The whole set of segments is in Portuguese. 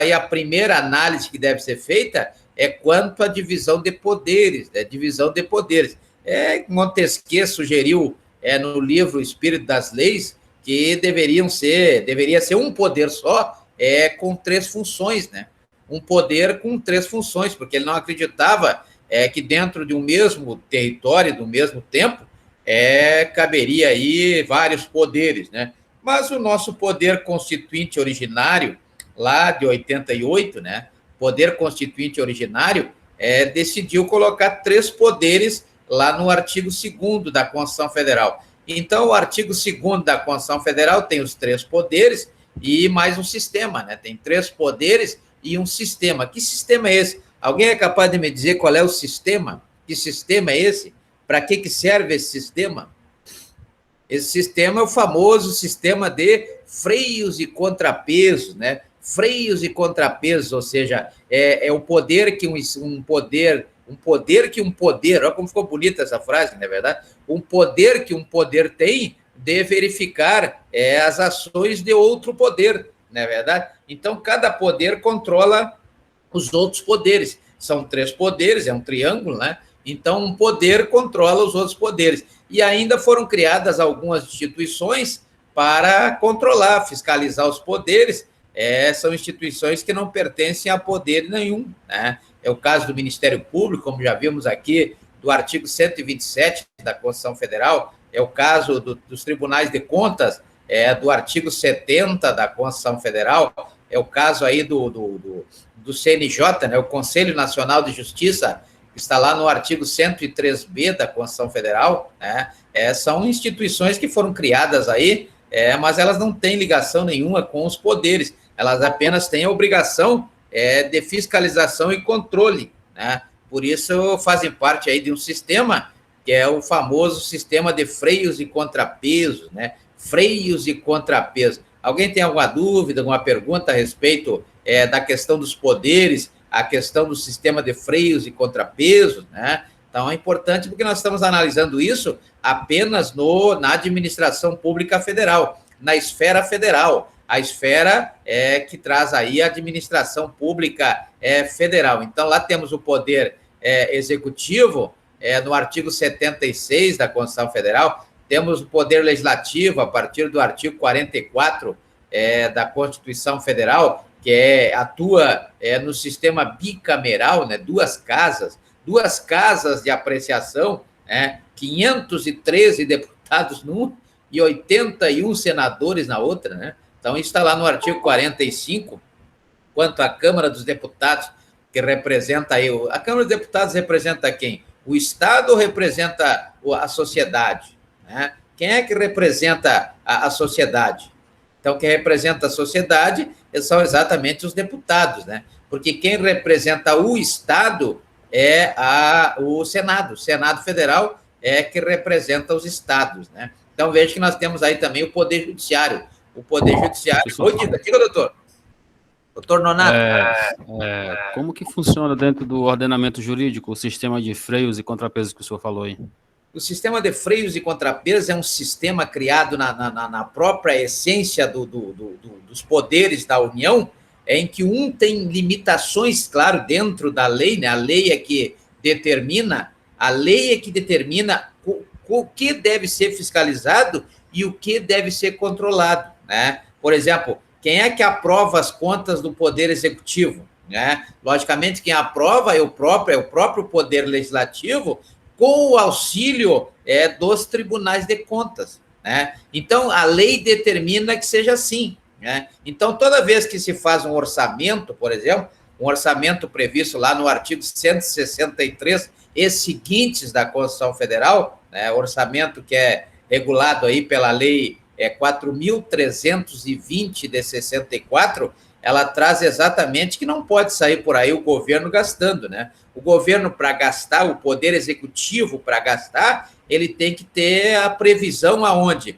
aí a primeira análise que deve ser feita é quanto à divisão de poderes, né? Divisão de poderes. Montesquieu sugeriu no livro O Espírito das Leis que deveria ser um poder só, com 3 funções, né? Um poder com 3 funções, porque ele não acreditava que dentro de um mesmo território, do mesmo tempo, caberia aí vários poderes, né? Mas o nosso poder constituinte originário, lá de 88, né? Poder constituinte originário, decidiu colocar 3 poderes lá no artigo 2º da Constituição Federal. Então, o artigo 2º da Constituição Federal tem os 3 poderes e mais um sistema, né? Tem 3 poderes e um sistema. Que sistema é esse? Alguém é capaz de me dizer qual é o sistema? Que sistema é esse? Para que serve esse sistema? Esse sistema é o famoso sistema de freios e contrapesos, né? Freios e contrapesos, ou seja, é o poder que um poder, olha como ficou bonita essa frase, não é verdade? Um poder que um poder tem de verificar as ações de outro poder, não é verdade? Então, cada poder controla os outros poderes. São 3 poderes, é um triângulo, né? Então, um poder controla os outros poderes. E ainda foram criadas algumas instituições para controlar, fiscalizar os poderes. São instituições que não pertencem a poder nenhum, né? É o caso do Ministério Público, como já vimos aqui, do artigo 127 da Constituição Federal, é o caso dos tribunais de contas, do artigo 70 da Constituição Federal, é o caso aí do CNJ, né, o Conselho Nacional de Justiça, que está lá no artigo 103B da Constituição Federal, né? São instituições que foram criadas aí, mas elas não têm ligação nenhuma com os poderes, elas apenas têm a obrigação de fiscalização e controle, né? Por isso fazem parte aí de um sistema que é o famoso sistema de freios e contrapesos, né? Freios e contrapesos. Alguém tem alguma dúvida, alguma pergunta a respeito da questão dos poderes, a questão do sistema de freios e contrapesos, né? Então, é importante porque nós estamos analisando isso apenas na administração pública federal, na esfera federal, a esfera que traz aí a administração pública federal. Então, lá temos o poder executivo, no artigo 76 da Constituição Federal, temos o poder legislativo, a partir do artigo 44 da Constituição Federal, que atua no sistema bicameral, né? Duas casas de apreciação, 513 deputados num e 81 senadores na outra, né? Então, isso está lá no artigo 45, quanto à Câmara dos Deputados, que representa aí, a Câmara dos Deputados representa quem? O Estado ou representa a sociedade? Né? Quem é que representa a sociedade? Então, quem representa a sociedade são exatamente os deputados, né? Porque quem representa o Estado é o Senado. O Senado Federal que representa os estados, né? Então, veja que nós temos aí também o Poder Judiciário. O Poder Judiciário... Diga, doutor. Doutor Nonato. Como que funciona dentro do ordenamento jurídico o sistema de freios e contrapesos que o senhor falou aí? O sistema de freios e contrapesos é um sistema criado na própria essência dos poderes da União, em que um tem limitações, claro, dentro da lei, né? A lei é que determina o que deve ser fiscalizado e o que deve ser controlado, né? Por exemplo, quem é que aprova as contas do Poder Executivo, né? Logicamente, quem aprova é o próprio Poder Legislativo, com o auxílio dos tribunais de contas, né? Então, a lei determina que seja assim, né? Então, toda vez que se faz um orçamento, por exemplo, um orçamento previsto lá no artigo 163 e seguintes da Constituição Federal, né? Orçamento que é regulado aí pela lei 4.320 de 64, ela traz exatamente que não pode sair por aí o governo gastando, né? O governo, para gastar, o Poder Executivo, para gastar, ele tem que ter a previsão aonde?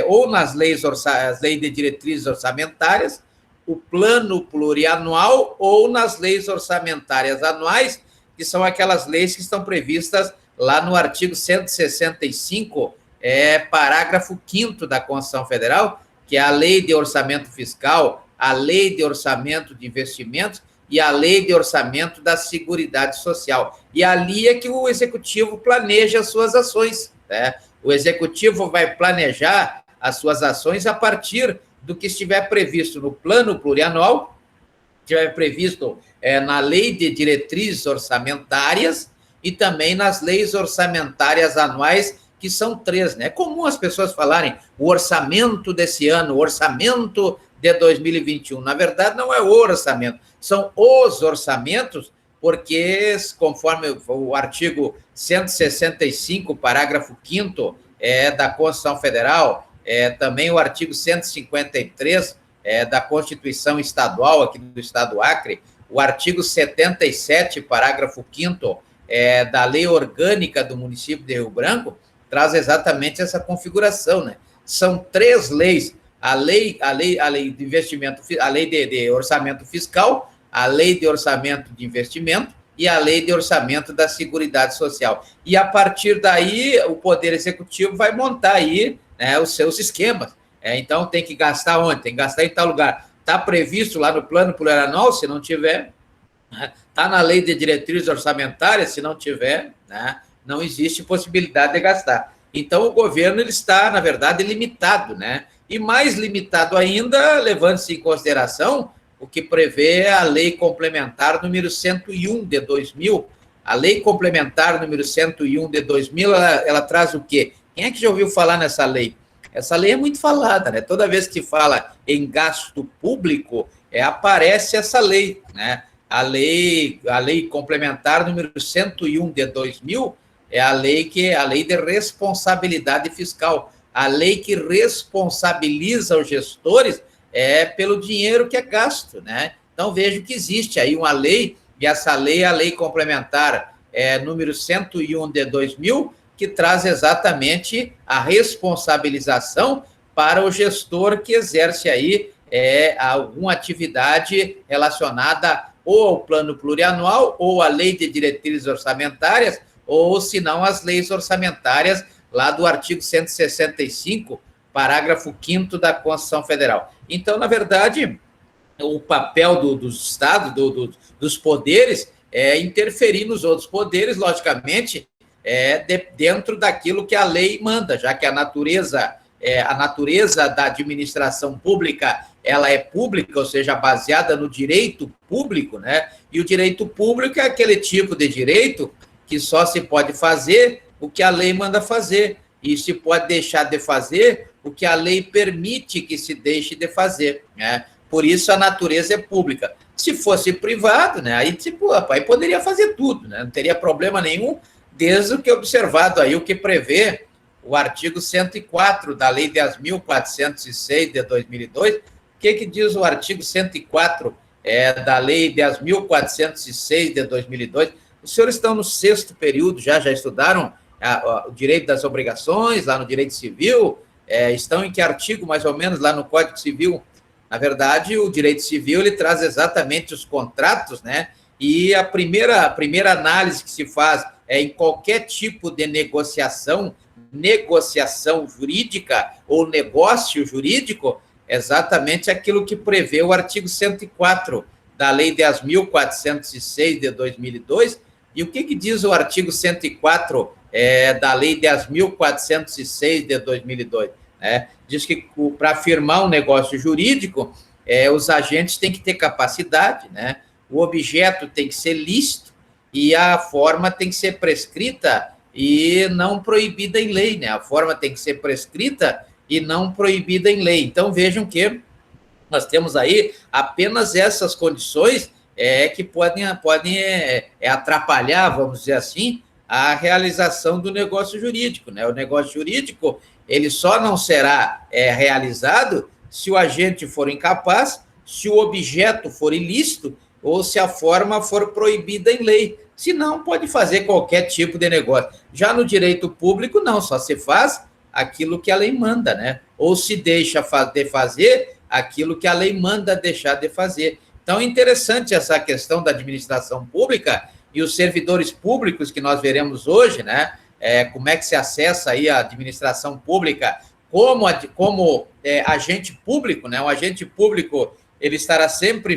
Ou nas leis, as leis de diretrizes orçamentárias, o plano plurianual, ou nas leis orçamentárias anuais, que são aquelas leis que estão previstas lá no artigo 165, parágrafo 5º da Constituição Federal, que é a Lei de Orçamento Fiscal a Lei de Orçamento de Investimentos e a Lei de Orçamento da Seguridade Social. E ali é que o Executivo planeja as suas ações, né? O Executivo vai planejar as suas ações a partir do que estiver previsto no Plano Plurianual, estiver previsto na Lei de Diretrizes Orçamentárias e também nas leis orçamentárias anuais, que são 3, né? É comum as pessoas falarem o orçamento desse ano, o orçamento de 2021. Na verdade, não é o orçamento, são os orçamentos, porque, conforme o artigo 165, parágrafo 5º da Constituição Federal, também o artigo 153 da Constituição Estadual aqui do Estado do Acre, o artigo 77, parágrafo 5º da Lei Orgânica do município de Rio Branco, traz exatamente essa configuração, né? São 3 leis: a lei de investimento, a lei de orçamento fiscal, a lei de orçamento de investimento e a lei de orçamento da Seguridade Social. E a partir daí o Poder Executivo vai montar aí, né, os seus esquemas. Então tem que gastar onde? Tem que gastar em tal lugar. Está previsto lá no Plano Plurianual, se não tiver. Está na Lei de Diretrizes Orçamentárias, se não tiver, né, não existe possibilidade de gastar. Então, o governo ele está, na verdade, limitado, né? E mais limitado ainda, levando-se em consideração o que prevê a Lei Complementar número 101 de 2000. A Lei Complementar número 101 de 2000, ela traz o quê? Quem é que já ouviu falar nessa lei? Essa lei é muito falada, né? Toda vez que fala em gasto público, aparece essa lei, né? A lei Complementar número 101 de 2000 é a lei de responsabilidade fiscal, a lei que responsabiliza os gestores pelo dinheiro que é gasto, né? Então, vejo que existe aí uma lei, e essa lei é a Lei Complementar número 101 de 2000, que traz exatamente a responsabilização para o gestor que exerce aí alguma atividade relacionada ou ao Plano Plurianual, ou à Lei de Diretrizes Orçamentárias, ou, se não, as leis orçamentárias lá do artigo 165, parágrafo 5º da Constituição Federal. Então, na verdade, o papel dos estados, dos poderes, é interferir nos outros poderes, logicamente, dentro daquilo que a lei manda, já que a natureza da administração pública, ela é pública, ou seja, baseada no direito público, né? E o direito público é aquele tipo de direito que só se pode fazer o que a lei manda fazer, e se pode deixar de fazer o que a lei permite que se deixe de fazer, né? Por isso a natureza é pública. Se fosse privado, né, aí poderia fazer tudo, né? Não teria problema nenhum, desde o que observado aí, o que prevê o artigo 104 da Lei 10.406 de 2002. O que diz o artigo 104 da Lei 10.406 de 2002? Os senhores estão no 6º período, já estudaram o direito das obrigações, lá no direito civil? Estão em que artigo, mais ou menos, lá no Código Civil? Na verdade, o direito civil ele traz exatamente os contratos, né? E a primeira análise que se faz em qualquer tipo de negociação jurídica ou negócio jurídico, exatamente aquilo que prevê o artigo 104 da Lei 10.406 de 2002. E o que diz o artigo 104 da Lei 10.406 de 2002? Diz que para firmar um negócio jurídico, os agentes têm que ter capacidade, né? O objeto tem que ser lícito e a forma tem que ser prescrita e não proibida em lei, né? A forma tem que ser prescrita e não proibida em lei. Então, vejam que nós temos aí apenas essas condições que podem atrapalhar, vamos dizer assim, a realização do negócio jurídico, né? O negócio jurídico, ele só não será realizado se o agente for incapaz, se o objeto for ilícito ou se a forma for proibida em lei. Se não, pode fazer qualquer tipo de negócio. Já no direito público, não, só se faz aquilo que a lei manda, né? Ou se deixa de fazer aquilo que a lei manda deixar de fazer. Então, é interessante essa questão da administração pública e os servidores públicos que nós veremos hoje, né? Como é que se acessa aí a administração pública como agente público, né? Um agente público ele estará sempre